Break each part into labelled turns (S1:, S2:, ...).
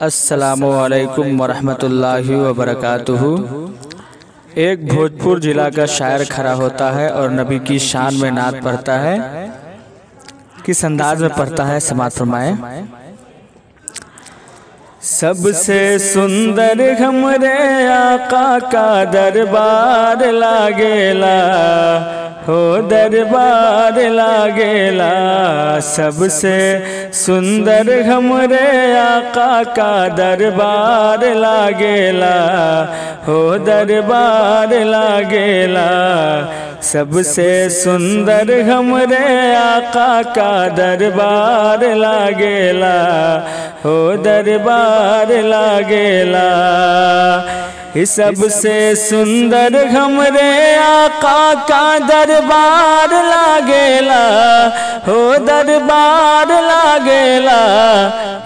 S1: अस्सलामुअलैकुम वरहमतुल्लाहि वबरकातुहू। एक भोजपुर जिला का शायर खड़ा होता है और नबी की शान में नात पढ़ता है। किस अंदाज में पढ़ता है, समाअत फरमाएं। सबसे सुंदर हमरे आका का दरबार लागेला, हो दरबार लागेला। सबसे सुंदर हमरे आका का दरबार लागेला, हो दरबार लागेला। सबसे सुंदर हमरे आका का दरबार लागेला, हो दरबार लागेला। सबसे सुंदर हमरे आका का दरबार लागेला, हो दरबार लागेला।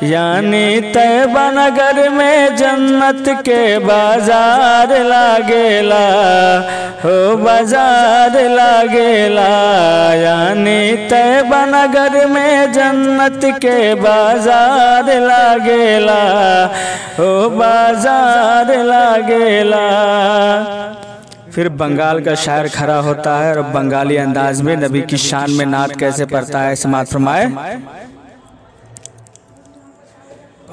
S1: यानी तैयबा नगर में जन्नत के बाजार लागेला, हो बाजार लागेला। यानी तैयबा नगर में जन्नत के बाजार लागेला, हो बाजार लागेला। फिर बंगाल का शायर खड़ा होता है और बंगाली अंदाज में नबी की शान में नात कैसे पढ़ता है, समाअत फरमाए।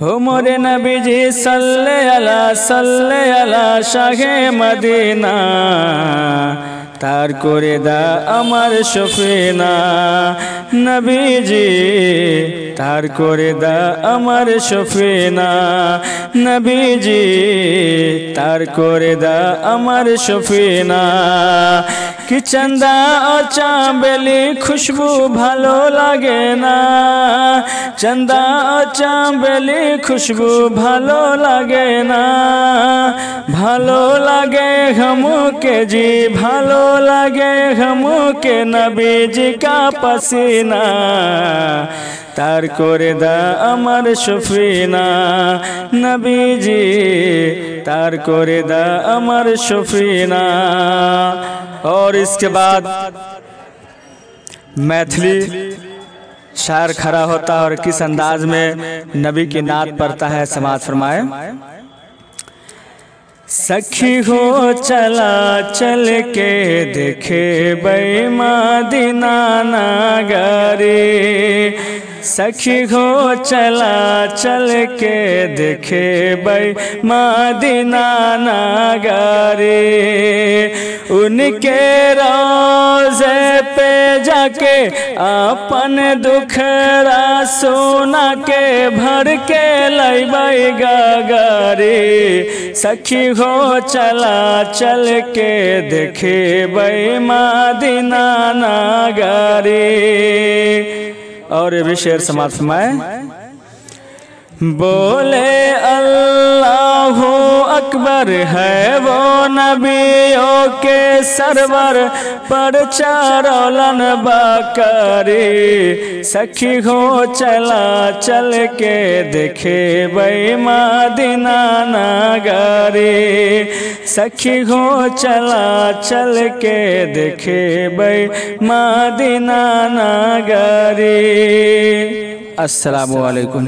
S1: हो मोरे नबी जी सल्ले अला शाहे मदीना, तार कोरे दा अमर शफीना। नबी जी तार कोरे दा अमर शफीना, नबी जी तार कोरे दा अमर शफीना। कि चंदा और चांबेली खुशबू भालो लागे ना, चंदा और चांबेली खुशबू भालो लागे ना। भालो लागे हमू के जी, भालो लागे हमू के नबी जी का पसीना। तार कोरे दा अमर शफीना, नबी जी तार कोरे दा अमर शफीना। और इसके बाद मैथिली शायर खड़ा होता है और किस अंदाज में नबी की नात पढ़ता है, समाअत फरमाए। सखी हो चला चल के देखे मदीना नगरी, सखी हो चला चल के देखे मदीना नगरी। उनके रोज़े पे जाके अपन दुखरा सोना के भर के लैबै गगरी। सखी हो चला चल के देखे मदीना नगरी। और ये भी शेर समाअत फरमाए। बोले अल्लाहु अकबर है वो नबियों के सरवर, पर चारोलन बकरी। सखी हो चला चल के देखे मदीना नगरी। सखी हो चला चल के देखे मदीना नगरी। अस्सलामु अलैकुम।